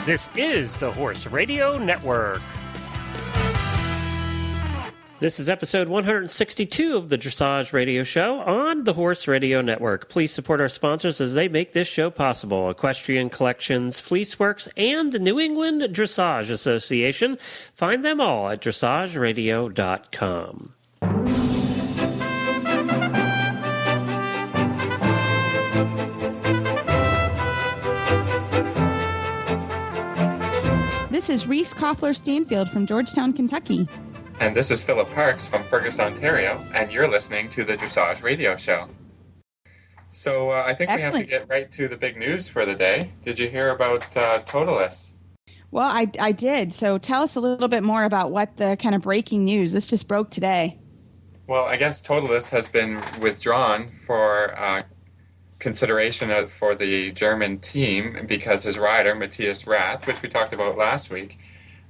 This is the Horse Radio Network. This is episode 162 of the Dressage Radio Show on the Horse Radio Network. Please support our sponsors as they make this show possible. Equestrian Collections, Fleeceworks, and the New England Dressage Association. Find them all at dressageradio.com. This is Reese Koffler-Stanfield from Georgetown, Kentucky. And this is Philip Parks from Fergus, Ontario, and you're listening to the Dressage Radio Show. So I think we have to get right to the big news for the day. Did you hear about Totalis? Well, I did. So tell us a little bit more about what the kind of breaking news. This just broke today. Well, I guess Totalis has been withdrawn for consideration for the German team because his rider, Matthias Rath, which we talked about last week,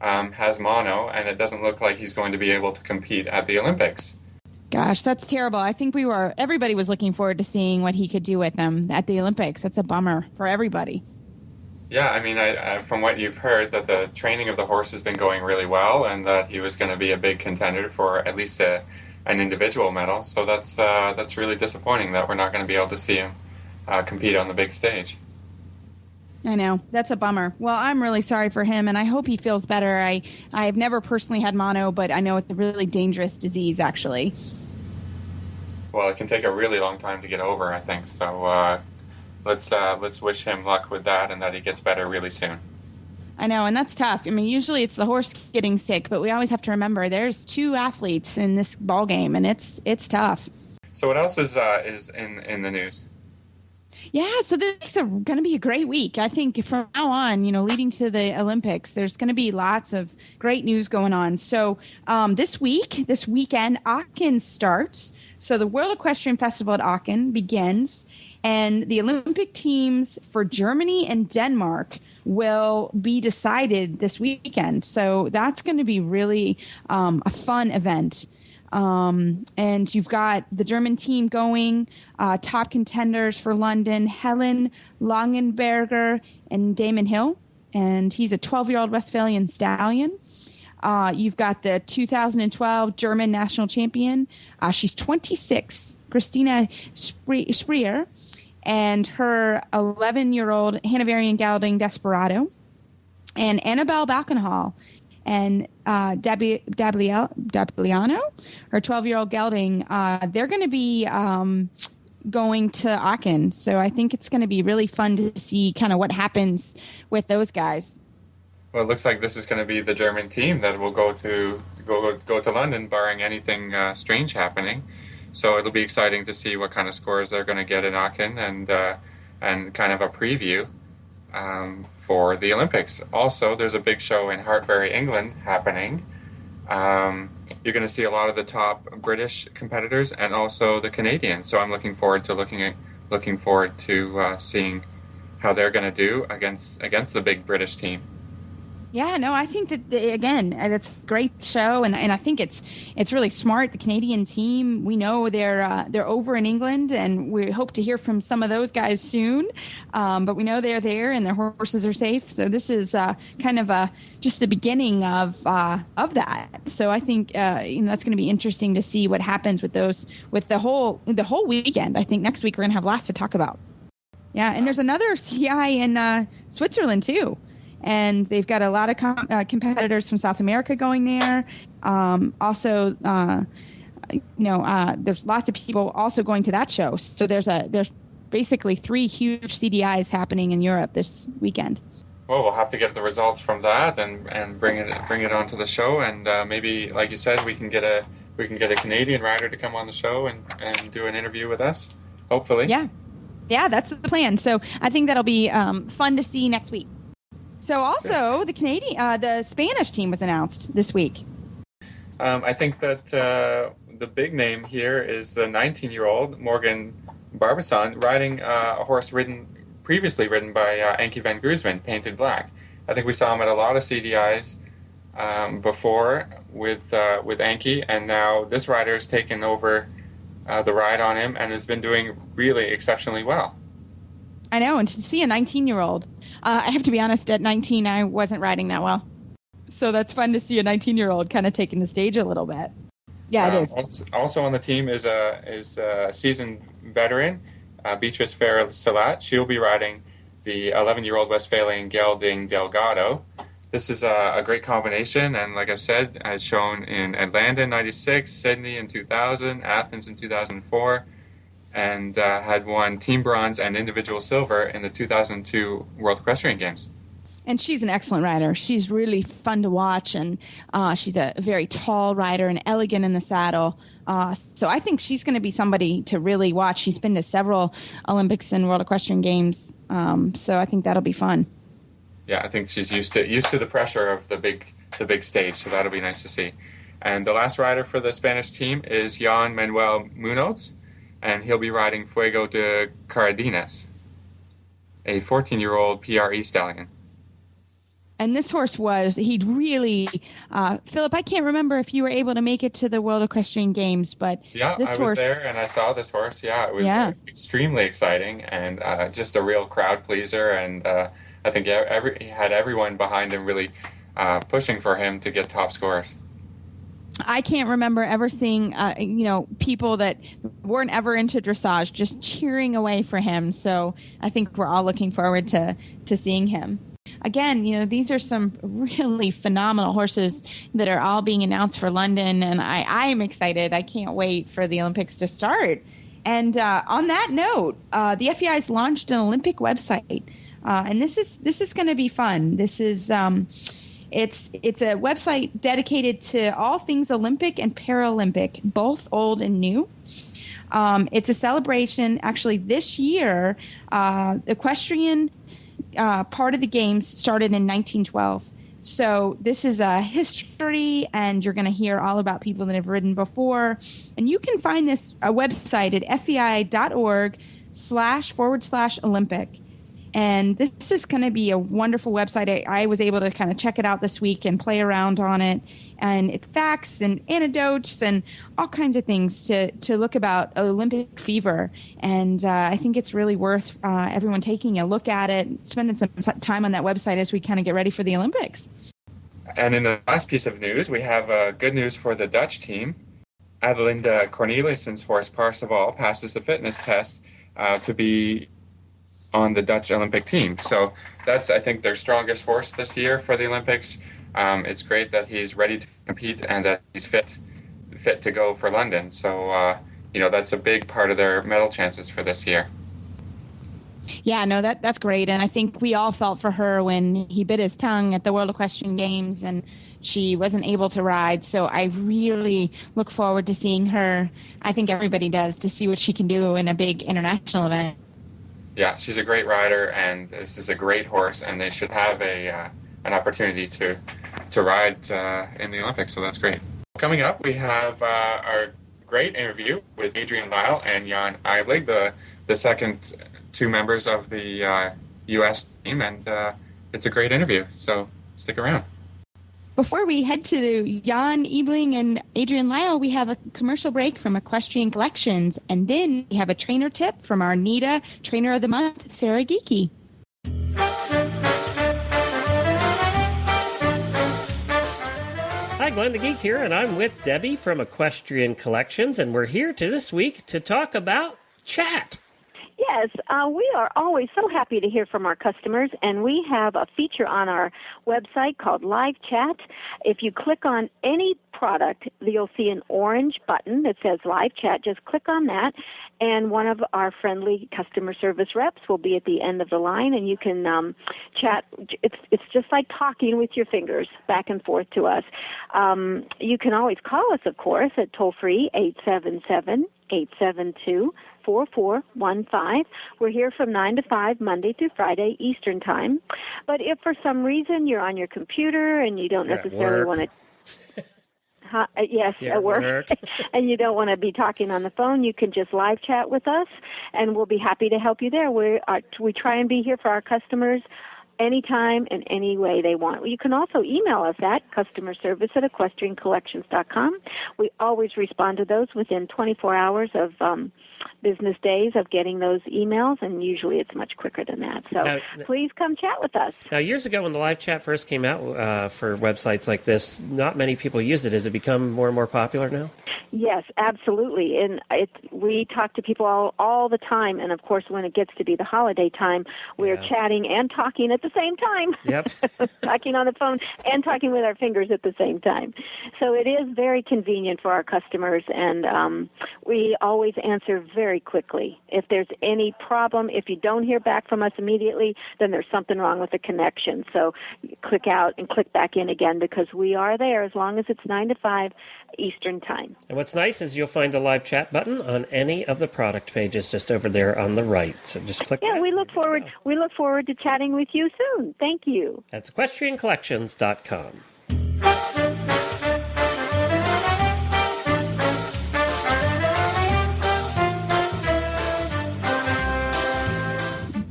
has mono, and it doesn't look like he's going to be able to compete at the Olympics. Gosh, that's terrible. I think everybody was looking forward to seeing what he could do with them at the Olympics. That's a bummer for everybody. Yeah, I mean, from what you've heard, that the training of the horse has been going really well, and that he was going to be a big contender for at least an individual medal. So that's really disappointing that we're not going to be able to see him compete on the big stage. I know. That's a bummer. Well, I'm really sorry for him, and I hope he feels better. I've never personally had mono, but I know it's a really dangerous disease, actually. Well, it can take a really long time to get over, I think. So let's wish him luck with that and that he gets better really soon. I know, and that's tough. I mean, usually it's the horse getting sick, but we always have to remember there's two athletes in this ball game, and it's tough. So what else is in the news? Yeah, so this is going to be a great week. I think from now on, leading to the Olympics, there's going to be lots of great news going on. So this weekend, Aachen starts. So the World Equestrian Festival at Aachen begins, and the Olympic teams for Germany and Denmark will be decided this weekend. So that's going to be really a fun event. And you've got the German team going, top contenders for London, Helen Langenberger and Damon Hill. And he's a 12-year-old Westphalian stallion. You've got the 2012 German national champion. She's 26, Christina Spreer, and her 11-year-old Hanoverian Gelding Desperado, and Annabelle Balkenhol and Dabliano, her 12-year-old gelding. They're going to be going to Aachen. So I think it's going to be really fun to see kind of what happens with those guys. Well, it looks like this is going to be the German team that will go to London, barring anything strange happening. So it'll be exciting to see what kind of scores they're going to get in Aachen and kind of a preview for the Olympics. Also, there's a big show in Hartbury, England happening. You're going to see a lot of the top British competitors and also the Canadians. So I'm looking forward to seeing how they're going to do against the big British team. Yeah, no, I think that that's a great show, and I think it's really smart. The Canadian team, we know they're over in England, and we hope to hear from some of those guys soon. But we know they're there, and their horses are safe. So this is kind of just the beginning of that. So I think that's going to be interesting to see what happens with those with the whole weekend. I think next week we're going to have lots to talk about. Yeah, and there's another CI in Switzerland too. And they've got a lot of competitors from South America going there. There's lots of people also going to that show. So there's basically 3 huge CDIs happening in Europe this weekend. Well, we'll have to get the results from that and bring it onto the show. And maybe, like you said, we can get a Canadian rider to come on the show and do an interview with us. Hopefully. Yeah, that's the plan. So I think that'll be fun to see next week. So also the Spanish team was announced this week. I think that the big name here is the 19-year-old Morgan Barbazon riding a horse previously ridden by Ankie van Gruisman, Painted Black. I think we saw him at a lot of CDIs before with Ankie, and now this rider has taken over the ride on him and has been doing really exceptionally well. I know, and to see a 19-year-old, I have to be honest, at 19, I wasn't riding that well. So that's fun to see a 19-year-old kind of taking the stage a little bit. Yeah, it is. Also on the team is a seasoned veteran, Beatrice Ferrer-Salat. She'll be riding the 11-year-old Westphalian Gelding Delgado. This is a great combination, and like I said, as shown in Atlanta in 96, Sydney in 2000, Athens in 2004, and had won team bronze and individual silver in the 2002 World Equestrian Games. And she's an excellent rider. She's really fun to watch, and she's a very tall rider and elegant in the saddle. So I think she's going to be somebody to really watch. She's been to several Olympics and World Equestrian Games, so I think that'll be fun. Yeah, I think she's used to the pressure of the big stage, so that'll be nice to see. And the last rider for the Spanish team is Jan Manuel Munoz, and he'll be riding Fuego de Cardenas, a 14-year-old PRE stallion. And this horse he'd really, Philip, I can't remember if you were able to make it to the World Equestrian Games, but yeah, I was there and I saw this horse. Yeah, it was extremely exciting and just a real crowd pleaser. And I think he had everyone behind him really pushing for him to get top scores. I can't remember ever seeing, people that weren't ever into dressage just cheering away for him. So I think we're all looking forward to seeing him. Again, these are some really phenomenal horses that are all being announced for London, and I am excited. I can't wait for the Olympics to start. And on that note, the FEI has launched an Olympic website, and this is going to be fun. This is it's a website dedicated to all things Olympic and Paralympic, both old and new. It's a celebration. Actually, this year, equestrian part of the games started in 1912. So this is a history, and you're going to hear all about people that have ridden before. And you can find this website at fei.org//Olympic. And this is going to be a wonderful website. I was able to kind of check it out this week and play around on it. And it's facts and anecdotes and all kinds of things to look about Olympic fever. And I think it's really worth everyone taking a look at it, spending some time on that website as we kind of get ready for the Olympics. And in the last piece of news, we have good news for the Dutch team. Adelinde Corneliussen's horse Parseval passes the fitness test to be on the Dutch Olympic team. So that's, I think, their strongest horse this year for the Olympics. It's great that he's ready to compete and that he's fit to go for London. So, that's a big part of their medal chances for this year. Yeah, no, that's great. And I think we all felt for her when he bit his tongue at the World Equestrian Games and she wasn't able to ride. So I really look forward to seeing her. I think everybody does, to see what she can do in a big international event. Yeah, she's a great rider, and this is a great horse, and they should have an opportunity to ride in the Olympics, so that's great. Coming up, we have our great interview with Adrienne Lyle and Jan Ebeling, the second two members of the U.S. team, and it's a great interview, so stick around. Before we head to Jan Ebeling and Adrienne Lyle, we have a commercial break from Equestrian Collections, and then we have a trainer tip from our NEDA Trainer of the Month, Sarah Geeky. Hi, Glenn the Geek here, and I'm with Debbie from Equestrian Collections, and we're here this week to talk about chat. Yes, we are always so happy to hear from our customers, and we have a feature on our website called Live Chat. If you click on any product, you'll see an orange button that says Live Chat. Just click on that, and one of our friendly customer service reps will be at the end of the line, and you can chat. It's just like talking with your fingers back and forth to us. You can always call us, of course, at toll-free 877-872-4415. We're here from 9 to 5, Monday through Friday, Eastern Time. But if for some reason you're on your computer and you don't necessarily want to... Yes, at work. And you don't want to be talking on the phone, you can just live chat with us, and we'll be happy to help you there. We try and be here for our customers anytime and any way they want. You can also email us at customerservice@equestriancollections.com. We always respond to those within 24 hours of business days of getting those emails, and usually it's much quicker than that. So please come chat with us. Now, years ago when the live chat first came out for websites like this, not many people used it. Has it become more and more popular now? Yes, absolutely. And we talk to people all the time, and of course when it gets to be the holiday time, we're chatting and talking at the same time. Yep. Talking on the phone and talking with our fingers at the same time. So it is very convenient for our customers, and we always answer very quickly. If there's any problem, if you don't hear back from us immediately, then there's something wrong with the connection. So click out and click back in again, because we are there as long as it's 9 to 5 Eastern Time. And what's nice is you'll find a live chat button on any of the product pages just over there on the right. So just click. Yeah, we look forward to chatting with you soon. Thank you. That's EquestrianCollections.com.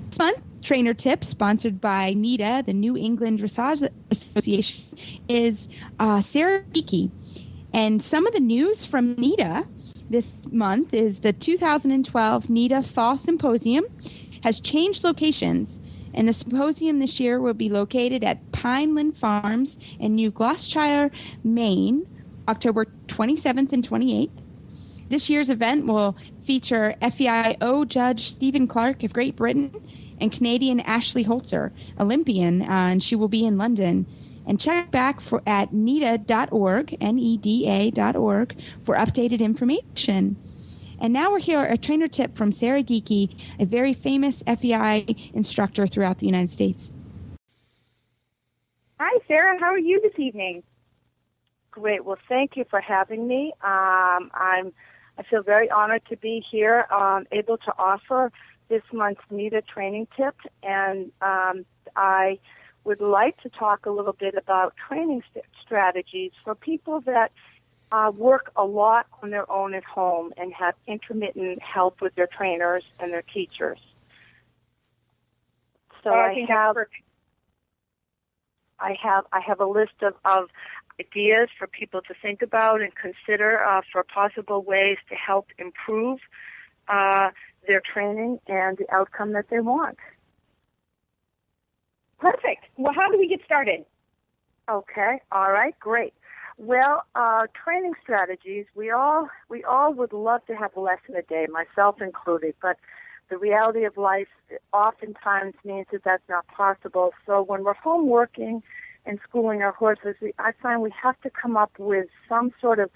This month, Trainer Tip, sponsored by NEDA, the New England Dressage Association, is Sarah Geeky. And some of the news from NEDA this month is the 2012 NEDA Fall Symposium has changed locations, and the symposium this year will be located at Pineland Farms in New Gloucestershire, Maine, October 27th and 28th. This year's event will feature FEIO Judge Stephen Clark of Great Britain and Canadian Ashley Holzer, Olympian, and she will be in London. And check back at NEDA.org, NEDA.org, for updated information. And now we're here, a trainer tip from Sarah Geeky, a very famous FEI instructor throughout the United States. Hi, Sarah. How are you this evening? Great. Well, thank you for having me. I feel very honored to be here, able to offer this month's NEDA training tip, and I would like to talk a little bit about training strategies for people that work a lot on their own at home and have intermittent help with their trainers and their teachers. So I have a list of ideas for people to think about and consider for possible ways to help improve their training and the outcome that they want. Perfect. Well, how do we get started? Okay. All right. Great. Well, training strategies, we all would love to have less in a day, myself included, but the reality of life oftentimes means that that's not possible. So when we're home working and schooling our horses, I find we have to come up with some sort of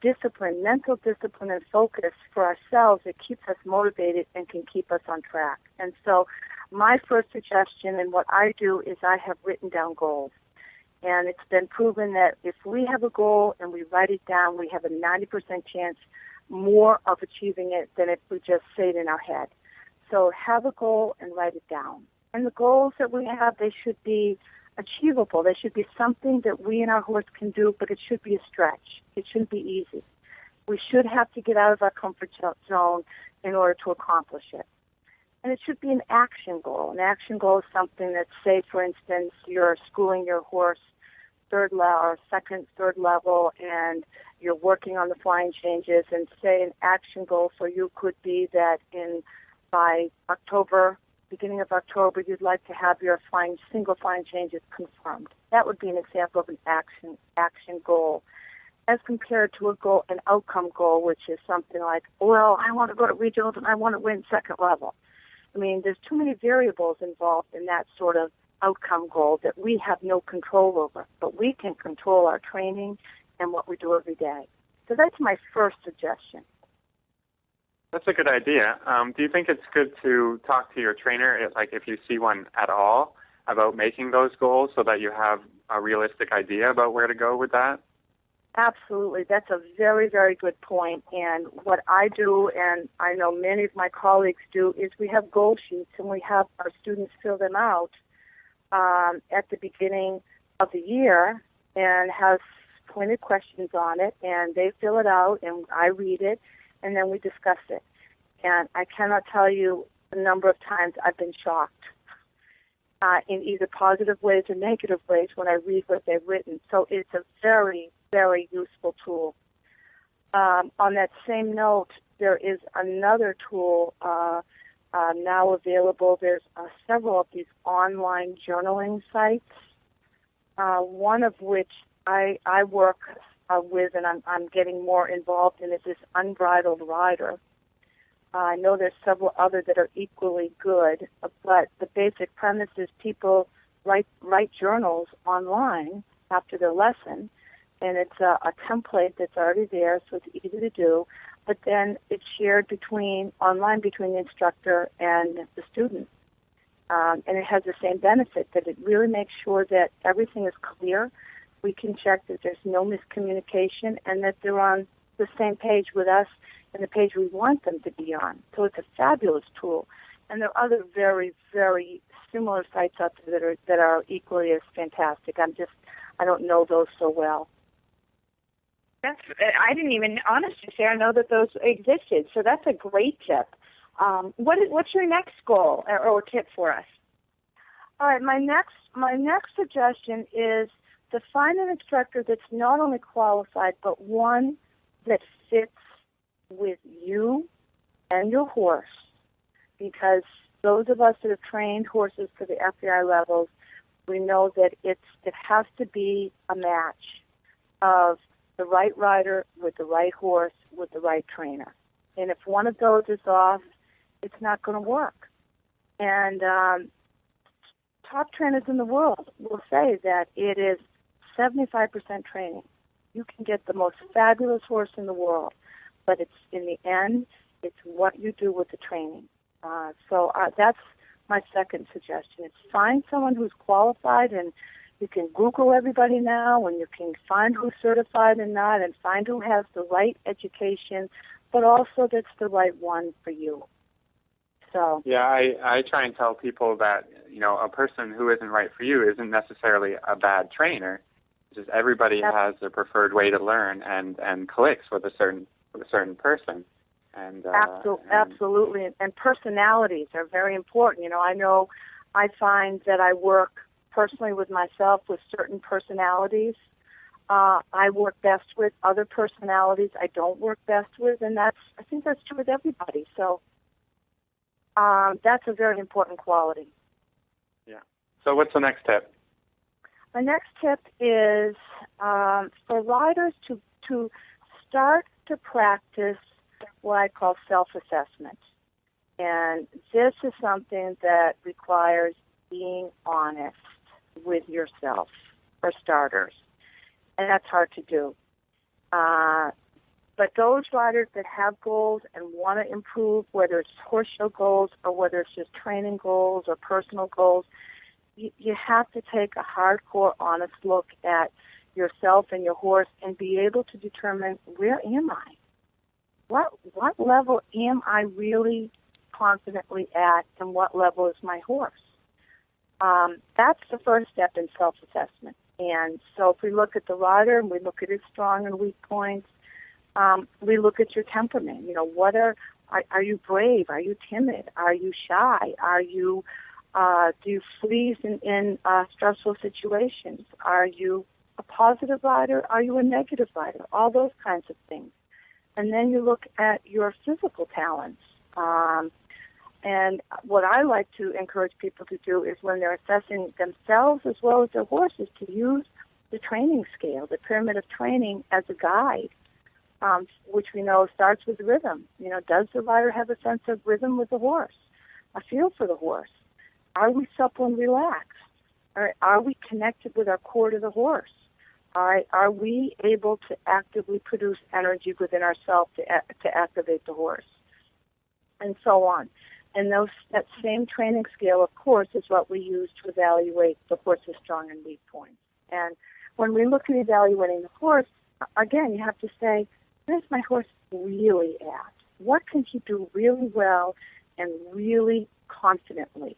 discipline, mental discipline and focus for ourselves that keeps us motivated and can keep us on track. And so my first suggestion and what I do is I have written down goals. And it's been proven that if we have a goal and we write it down, we have a 90% chance more of achieving it than if we just say it in our head. So have a goal and write it down. And the goals that we have, they should be achievable. They should be something that we and our horse can do, but it should be a stretch. It shouldn't be easy. We should have to get out of our comfort zone in order to accomplish it. And it should be an action goal. An action goal is something that, say, for instance, you're schooling your horse third level, and you're working on the flying changes, and say an action goal for you could be that by October, beginning of October, you'd like to have your single flying changes confirmed. That would be an example of an action goal, as compared to an outcome goal, which is something like, well, I want to go to regionals and I want to win second level. I mean, there's too many variables involved in that sort of outcome goal that we have no control over, but we can control our training and what we do every day. So that's my first suggestion. That's a good idea. Do you think it's good to talk to your trainer, like if you see one at all, about making those goals so that you have a realistic idea about where to go with that? Absolutely. That's a very, very good point. And what I do, and I know many of my colleagues do, is we have goal sheets and we have our students fill them out at the beginning of the year and have pointed questions on it, and they fill it out and I read it, and then we discuss it. And I cannot tell you the number of times I've been shocked in either positive ways or negative ways when I read what they've written. So it's a very, very useful tool. On that same note, there is another tool now available. There's several of these online journaling sites, one of which I work with, and I'm getting more involved in, is this Unbridled Rider. I know there's several others that are equally good, but the basic premise is people write journals online after their lesson, and it's a template that's already there, so it's easy to do. But then it's shared online between the instructor and the student, and it has the same benefit that it really makes sure that everything is clear. We can check that there's no miscommunication and that they're on the same page with us and the page we want them to be on. So it's a fabulous tool. And there are other very, very similar sites out there that are equally as fantastic. I don't know those so well. I didn't even, honestly, say I know that those existed. So that's a great tip. What's your next goal or tip for us? All right, my next suggestion is to find an instructor that's not only qualified, but one that fits with you and your horse. Because those of us that have trained horses to the FBI levels, we know that it has to be a match of the right rider with the right horse with the right trainer. And if one of those is off, it's not going to work. And top trainers in the world will say that it is 75% training. You can get the most fabulous horse in the world, but it's in the end, it's what you do with the training. So that's my second suggestion. It's find someone who's qualified, and you can Google everybody now, and you can find who's certified and not, and find who has the right education, but also that's the right one for you. So yeah, I try and tell people that a person who isn't right for you isn't necessarily a bad trainer. It's just everybody has their preferred way to learn and clicks with a certain person. And absolutely, and personalities are very important. I find that I work personally with myself with certain personalities. I work best with other personalities I don't work best with, and I think that's true with everybody. So that's a very important quality. Yeah. So what's the next tip? My next tip is for riders to start to practice what I call self-assessment. And this is something that requires being honest with yourself, for starters. And that's hard to do. But those riders that have goals and want to improve, whether it's horse show goals or whether it's just training goals or personal goals, you have to take a hardcore, honest look at yourself and your horse and be able to determine, where am I? What level am I really confidently at, and what level is my horse? That's the first step in self-assessment. And so if we look at the rider and we look at his strong and weak points, we look at your temperament. Are you brave? Are you timid? Are you shy? Do you freeze in stressful situations? Are you a positive rider? Are you a negative rider? All those kinds of things. And then you look at your physical talents. And what I like to encourage people to do is when they're assessing themselves as well as their horses, to use the training scale, the pyramid of training, as a guide, which we know starts with rhythm. Does the rider have a sense of rhythm with the horse, a feel for the horse? Are we supple and relaxed? Are we connected with our core to the horse? Are we able to actively produce energy within ourselves to activate the horse? And so on. And that same training scale, of course, is what we use to evaluate the horse's strong and weak points. And when we look at evaluating the horse, again, you have to say, where's my horse really at? What can he do really well and really confidently?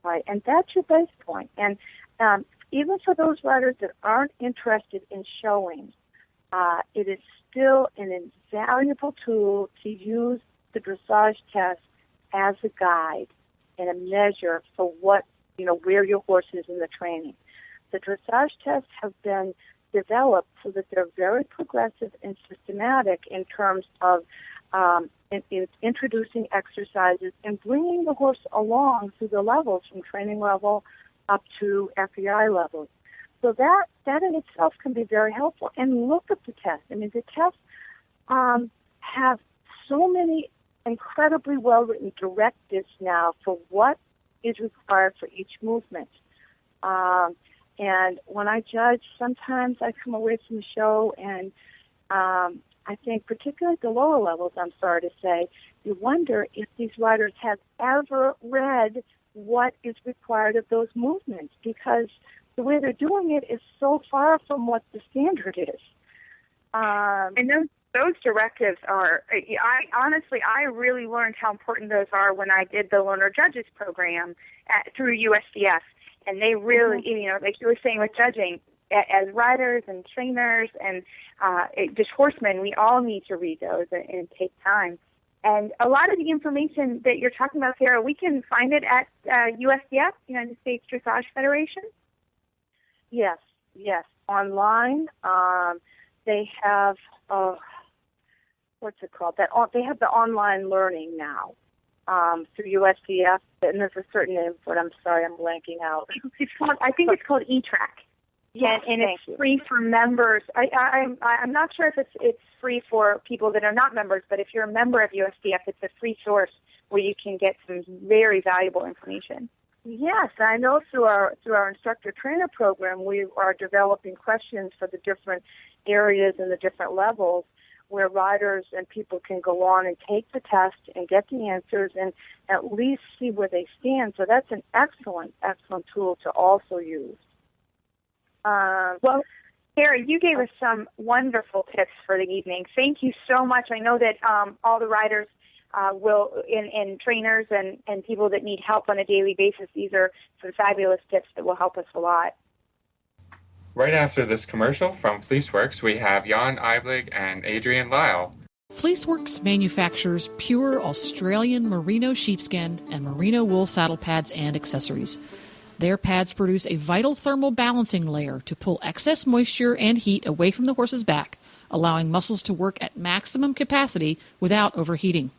Right? And that's your base point. And even for those riders that aren't interested in showing, it is still an invaluable tool to use the dressage test as a guide and a measure for where your horse is in the training. The dressage tests have been developed so that they're very progressive and systematic in terms of it's introducing exercises and bringing the horse along through the levels from training level up to FEI levels. So that in itself can be very helpful. And look at the tests. I mean, the tests have so many incredibly well-written directives now for what is required for each movement. And when I judge, sometimes I come away from the show and I think, particularly at the lower levels, I'm sorry to say, you wonder if these riders have ever read what is required of those movements, because the way they're doing it is so far from what the standard is. And those directives are, I really learned how important those are when I did the Learner Judges program through USDF. And they really, like you were saying with judging, as riders and trainers and just horsemen, we all need to read those and take time. And a lot of the information that you're talking about, Sarah, we can find it at USDF, United States Dressage Federation. Yes. Online, they have, what's it called? They have the online learning now through USDF, and there's a certain name for it. I'm sorry, I'm blanking out. I think it's called eTrack. Yes, and it's free for members. I'm not sure if it's free for people that are not members, but if you're a member of USDF, it's a free source where you can get some very valuable information. Yes, I know through our instructor trainer program, we are developing questions for the different areas and the different levels where riders and people can go on and take the test and get the answers and at least see where they stand. So that's an excellent tool to also use. Well, Sarah, you gave us some wonderful tips for the evening. Thank you so much. I know that all the riders will, and trainers and people that need help on a daily basis, these are some fabulous tips that will help us a lot. Right after this commercial from Fleeceworks, we have Jan Ebeling and Adrienne Lyle. Fleeceworks manufactures pure Australian merino sheepskin and merino wool saddle pads and accessories. Their pads produce a vital thermal balancing layer to pull excess moisture and heat away from the horse's back, allowing muscles to work at maximum capacity without overheating.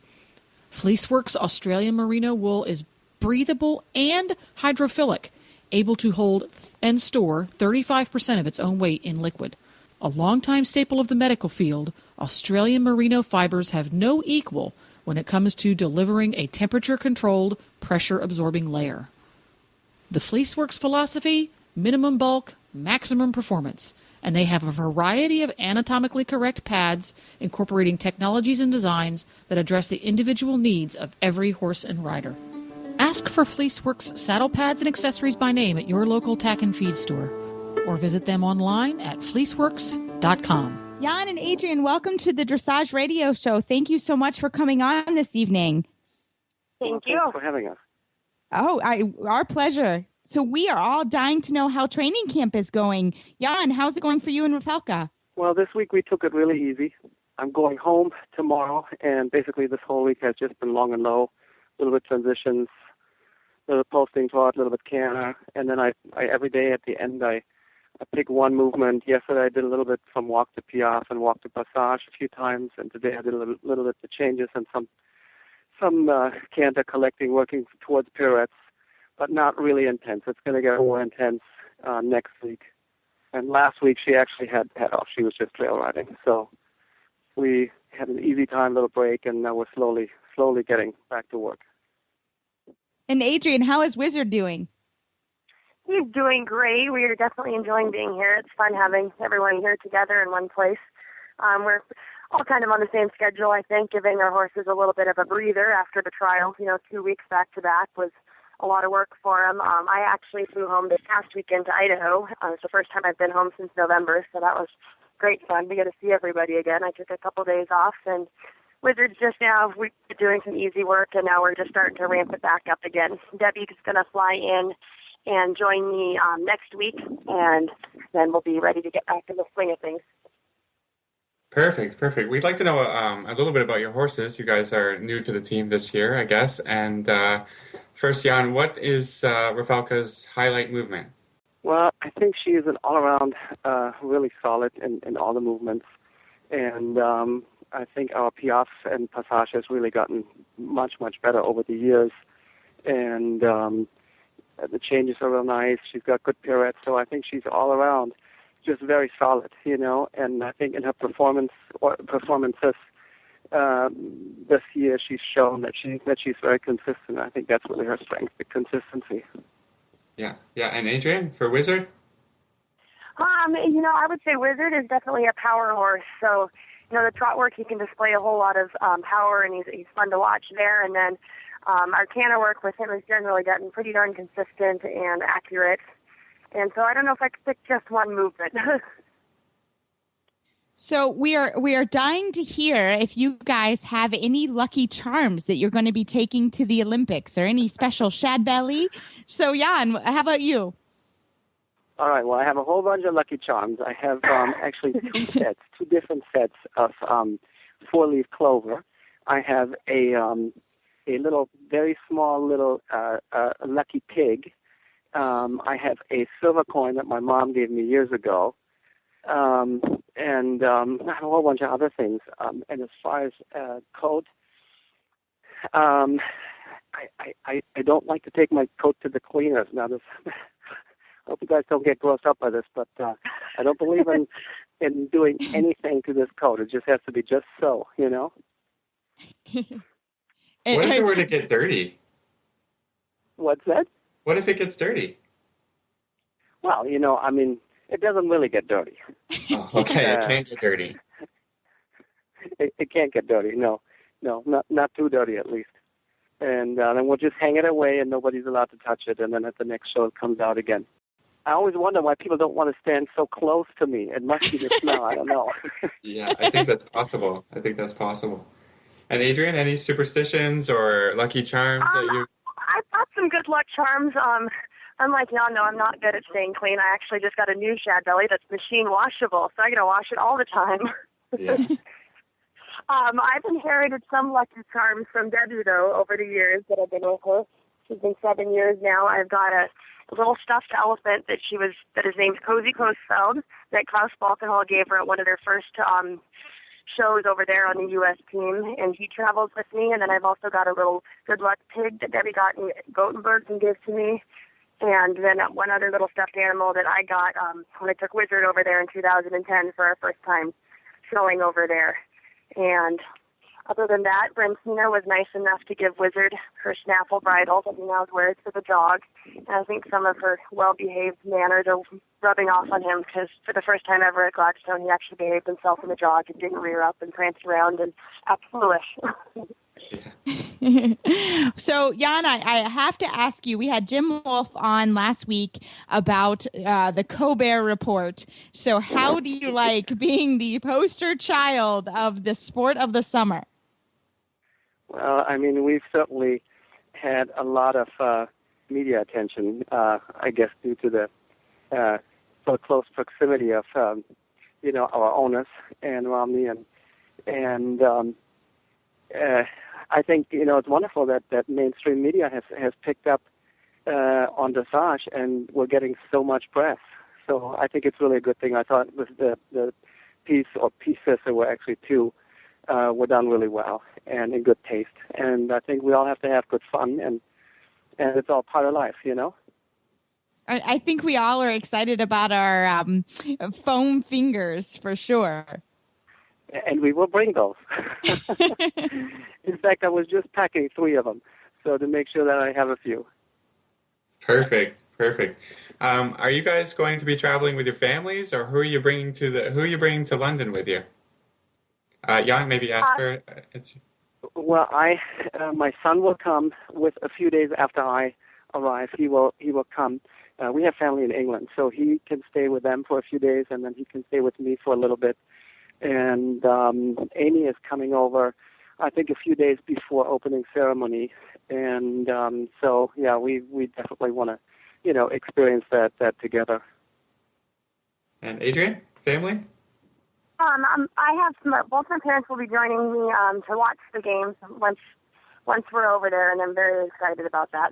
Fleeceworks Australian merino wool is breathable and hydrophilic, able to hold and store 35% of its own weight in liquid. A longtime staple of the medical field, Australian merino fibers have no equal when it comes to delivering a temperature-controlled, pressure-absorbing layer. The Fleeceworks philosophy: minimum bulk, maximum performance, and they have a variety of anatomically correct pads incorporating technologies and designs that address the individual needs of every horse and rider. Ask for Fleeceworks saddle pads and accessories by name at your local tack and feed store, or visit them online at fleeceworks.com. Jan and Adrienne, welcome to the Dressage Radio Show. Thank you so much for coming on this evening. Thank you for having us. Oh, our pleasure. So we are all dying to know how training camp is going. Jan, how's it going for you and Rafelka? Well, this week we took it really easy. I'm going home tomorrow, and basically this whole week has just been long and low, a little bit transitions, a little posting trot, a little bit canter, and then I every day at the end I pick one movement. Yesterday I did a little bit from walk to piaffe and walk to passage a few times, and today I did a little bit of changes and some canter collecting, working towards pirouettes, but not really intense. It's going to get more intense next week. And last week she actually had off. She was just trail riding. So we had an easy time, little break, and now we're slowly getting back to work. And Adrienne, how is Wizard doing? He's doing great. We are definitely enjoying being here. It's fun having everyone here together in one place. We're all kind of on the same schedule, I think, giving our horses a little bit of a breather after the trial. 2 weeks back to back was a lot of work for them. I actually flew home this past weekend to Idaho. It's the first time I've been home since November, so that was great fun to get to see everybody again. I took a couple days off, and Wizards just now, we're doing some easy work, and now we're just starting to ramp it back up again. Debbie's going to fly in and join me next week, and then we'll be ready to get back in the swing of things. Perfect. We'd like to know a little bit about your horses. You guys are new to the team this year, I guess. And first, Jan, what is Rafelka's highlight movement? Well, I think she is an all-around really solid in all the movements. And I think our piaffe and passage has really gotten much, much better over the years. And the changes are real nice. She's got good pirouettes, so I think she's all around just very solid, And I think in her performances this year, she's shown that she's very consistent. I think that's really her strength, the consistency. Yeah. And Adrienne, for Wizard? I would say Wizard is definitely a power horse. So, the trot work, he can display a whole lot of power, and he's fun to watch there. And then our canter work with him has generally gotten pretty darn consistent and accurate. And so I don't know if I could pick just one movement. So we are dying to hear if you guys have any lucky charms that you're going to be taking to the Olympics or any special shad belly. So Jan, how about you? All right. Well, I have a whole bunch of lucky charms. I have actually two different sets of four-leaf clover. I have a little, very small little lucky pig. I have a silver coin that my mom gave me years ago. And I have a whole bunch of other things. And as far as coat, I don't like to take my coat to the cleaners. Now, I hope you guys don't get grossed up by this, but I don't believe in doing anything to this coat. It just has to be just so, What if it were to get dirty? What's that? What if it gets dirty? Well, it doesn't really get dirty. Oh, okay, it can't get dirty. It can't get dirty. No, not too dirty at least. And then we'll just hang it away, and nobody's allowed to touch it. And then at the next show, it comes out again. I always wonder why people don't want to stand so close to me. It must be the smell. I don't know. Yeah, I think that's possible. And Adrienne, any superstitions or lucky charms that you? I've got some good luck charms. Unlike y'all, no, I'm not good at staying clean. I actually just got a new shad belly that's machine washable, so I got to wash it all the time. Yeah. I've inherited some lucky charms from Debbie, though, over the years that I've been with her. She's been 7 years now. I've got a little stuffed elephant that his name's Cozy Coastfeld, that Klaus Balkenhol gave her at one of their first shows over there on the U.S. team, and he travels with me. And then I've also got a little good luck pig that Debbie got in Gothenburg and gave to me. And then one other little stuffed animal that I got when I took Wizard over there in 2010 for our first time showing over there. And other than that, Brentina was nice enough to give Wizard her snaffle bridle that he now wears for the jog. And I think some of her well-behaved manners are rubbing off on him, because for the first time ever at Gladstone, he actually behaved himself in the jog and didn't rear up and prance around and act foolish. So, Jan, I have to ask you, we had Jim Wolf on last week about the Colbert Report. So how do you like being the poster child of the sport of the summer? Well, we've certainly had a lot of media attention, I guess, due to the so close proximity of, our owners and Romney. And I think, it's wonderful that mainstream media has picked up on dressage, and we're getting so much press. So I think it's really a good thing. I thought the piece or pieces, there were actually two, were done really well and in good taste. And I think we all have to have good fun, and it's all part of life, I think we all are excited about our foam fingers for sure. And we will bring those. In fact, I was just packing 3 of them, so to make sure that I have a few. Perfect. Are you guys going to be traveling with your families, or who are you bringing to London with you? Jan, maybe ask her. Well, my son will come with a few days after I arrive. He will come. We have family in England, so he can stay with them for a few days, and then he can stay with me for a little bit. And Amy is coming over, I think, a few days before opening ceremony. And so, yeah, we definitely want to, experience that together. And Adrienne, family? I have both my parents will be joining me to watch the games once we're over there, and I'm very excited about that.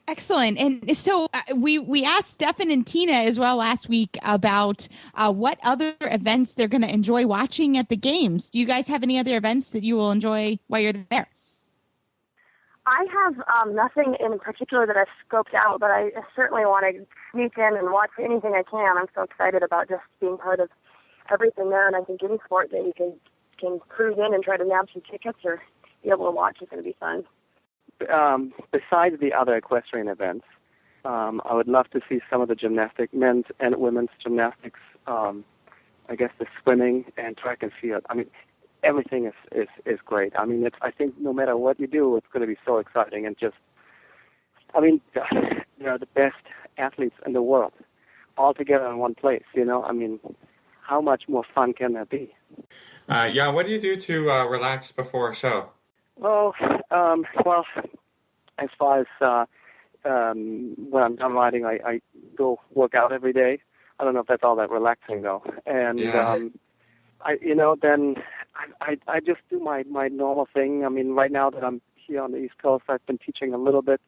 Excellent. And so we asked Stefan and Tina as well last week about what other events they're going to enjoy watching at the games. Do you guys have any other events that you will enjoy while you're there? I have nothing in particular that I've scoped out, but I certainly want to sneak in and watch anything I can. I'm so excited about just being part of everything there, and I think any sport that you can cruise in and try to nab some tickets or be able to watch is going to be fun. Besides the other equestrian events, I would love to see some of the men's and women's gymnastics, I guess the swimming and track and field. I mean, everything is great. I mean, I think no matter what you do, it's going to be so exciting and just, I mean, they're the best athletes in the world all together in one place, you know? I mean, how much more fun can that be? Yeah, what do you do to relax before a show? Well, as far as when I'm done riding, I go work out every day. I don't know if that's all that relaxing though. And then I just do my normal thing. I mean, right now that I'm here on the East Coast, I've been teaching a little bit,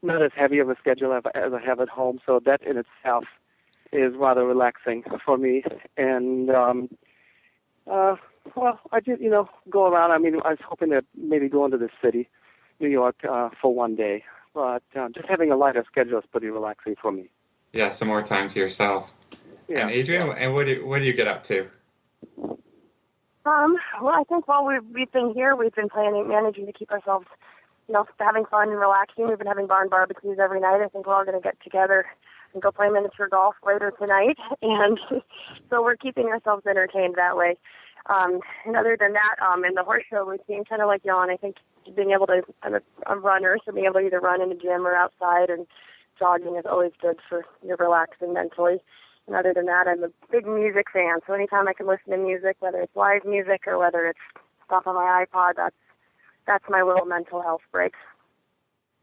not as heavy of a schedule as I have at home. So that in itself is rather relaxing for me. And well, I did, go around. I mean, I was hoping to maybe go into the city, New York, for one day. But just having a lighter schedule is pretty relaxing for me. Yeah, some more time to yourself. Yeah. And Adrienne, and what do you get up to? Well, I think while we've been here, we've been managing to keep ourselves, having fun and relaxing. We've been having barn barbecues every night. I think we're all going to get together and go play miniature golf later tonight. And so we're keeping ourselves entertained that way. And other than that, in the horse show routine, kind of like Jan, I think being able to, I'm runner, so being able to either run in the gym or outside and jogging is always good for relaxing mentally. And other than that, I'm a big music fan, so anytime I can listen to music, whether it's live music or whether it's stuff on my iPod, that's my little mental health break.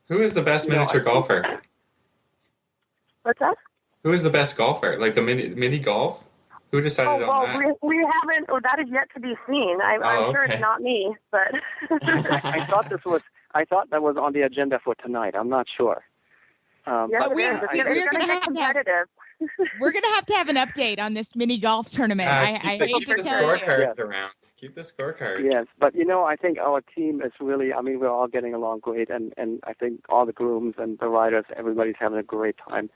Who is the best miniature golfer? What's that? Who is the best golfer? Like the mini golf? Who decided on that? We haven't. Well, that is yet to be seen. I'm sure it's not me, but I thought that was on the agenda for tonight. I'm not sure. Yes, we're going to have competitive. We're going to have an update on this mini golf tournament. Keep the scorecards around. Keep the scorecards. Yes, but I think our team is really, we're all getting along great, and I think all the grooms and the riders, everybody's having a great time.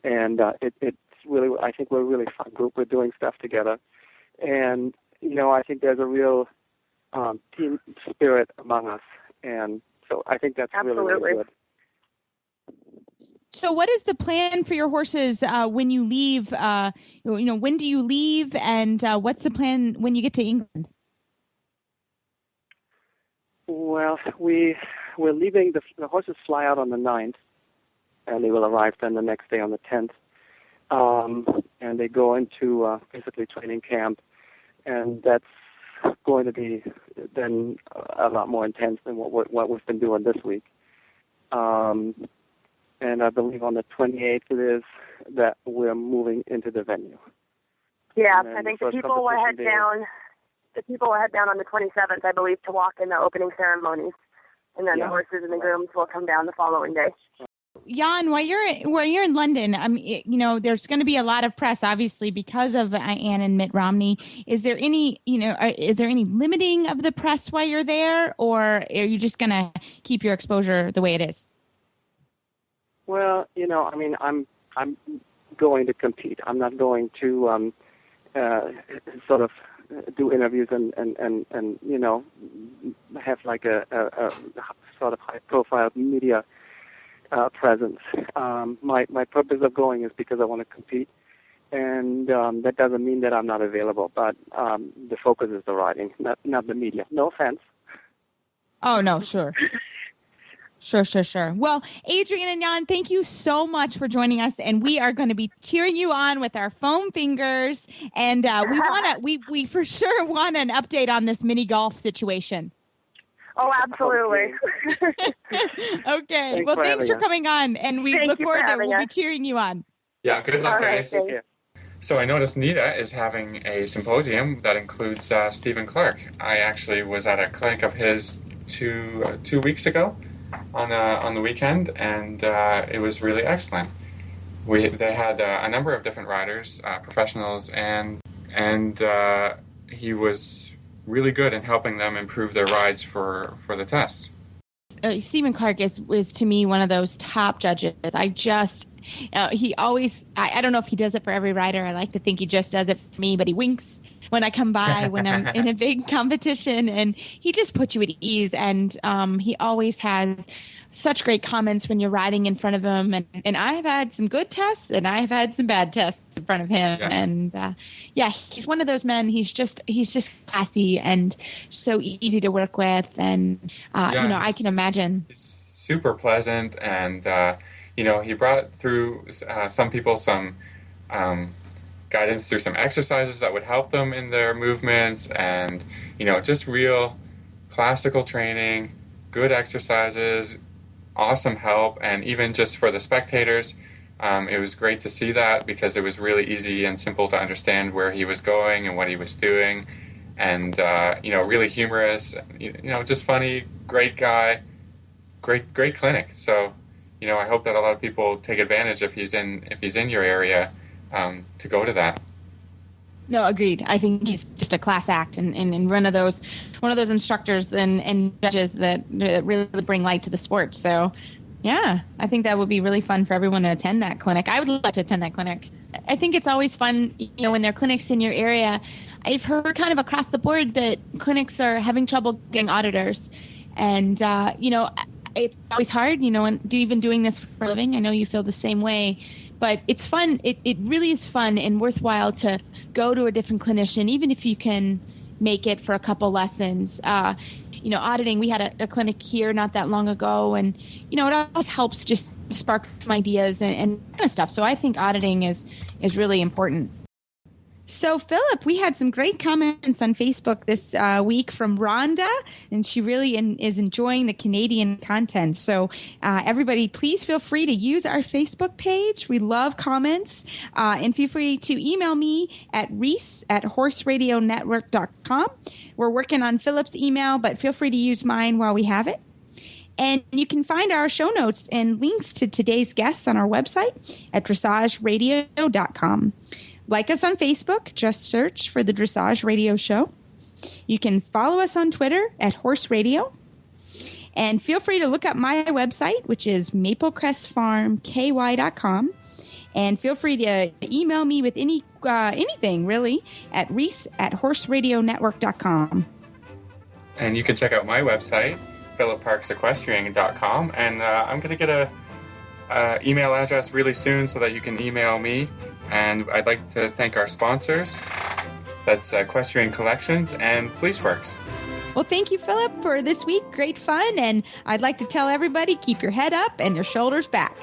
And it's really, I think we're a really fun group. We're doing stuff together. And, I think there's a real team spirit among us. And so I think that's really, really good. So what is the plan for your horses when you leave? When do you leave, and what's the plan when you get to England? Well, we're leaving. The horses fly out on the 9th, and they will arrive then the next day on the 10th. And they go into basically training camp, and that's going to be then a lot more intense than what we've been doing this week. And I believe on the 28th it is that we're moving into the venue. Yeah, I think the people will head down. The people will head down on the 27th, I believe, to walk in the opening ceremonies, and then the horses and the grooms will come down the following day. Jan, while you're in London, there's going to be a lot of press, obviously, because of Anne and Mitt Romney. Is there any limiting of the press while you're there, or are you just going to keep your exposure the way it is? Well, I'm going to compete. I'm not going to sort of do interviews and have like a sort of high profile media presence. My purpose of going is because I want to compete, and that doesn't mean that I'm not available. But the focus is the riding, not the media. No offense. Oh no, sure. Sure. Well, Adrienne and Jan, thank you so much for joining us, and we are going to be cheering you on with our foam fingers, and we for sure want an update on this mini golf situation. Oh, absolutely. Okay. Thanks for coming on, and we look forward to we'll be cheering you on. Yeah, good luck, guys. So I noticed Nita is having a symposium that includes Stephen Clark. I actually was at a clinic of his two weeks ago, on the weekend, and it was really excellent. They had a number of different riders, professionals, and he was really good in helping them improve their rides for the tests. Stephen Clark is to me one of those top judges. He always, I don't know if he does it for every rider. I like to think he just does it for me, but he winks when I come by when I'm in a big competition, and he just puts you at ease. And he always has such great comments when you're riding in front of him. And I've had some good tests, and I've had some bad tests in front of him. Yeah. And he's one of those men. He's just classy and so easy to work with. And I can imagine. He's super pleasant, and he brought through some people some guidance through some exercises that would help them in their movements, and just real classical training, good exercises, awesome help. And even just for the spectators, it was great to see that, because it was really easy and simple to understand where he was going and what he was doing, and really humorous, just funny, great guy, great clinic. So I hope that a lot of people take advantage if he's in your area, to go to that. No, agreed. I think he's just a class act, and one of those instructors and judges that really bring light to the sport. So, yeah, I think that would be really fun for everyone to attend that clinic. I would like to attend that clinic. I think it's always fun, when there are clinics in your area. I've heard kind of across the board that clinics are having trouble getting auditors, and it's always hard, and even doing this for a living. I know you feel the same way. But it's fun. It really is fun and worthwhile to go to a different clinician, even if you can make it for a couple lessons. Auditing, we had a clinic here not that long ago, and, it always helps just spark some ideas and kind of stuff. So I think auditing is really important. So, Philip, we had some great comments on Facebook this week from Rhonda, and she really is enjoying the Canadian content. So, everybody, please feel free to use our Facebook page. We love comments. And feel free to email me at reese@horseradionetwork.com. We're working on Philip's email, but feel free to use mine while we have it. And you can find our show notes and links to today's guests on our website at dressageradio.com. Like us on Facebook, just search for the Dressage Radio Show. You can follow us on Twitter at Horse Radio. And feel free to look up my website, which is maplecrestfarmky.com. And feel free to email me with anything, really, at reese@horseradionetwork.com. And you can check out my website, philipparksequestrian.com. And I'm going to get a email address really soon so that you can email me. And I'd like to thank our sponsors. That's Equestrian Collections and Fleeceworks. Well, thank you, Philip, for this week. Great fun. And I'd like to tell everybody, keep your head up and your shoulders back.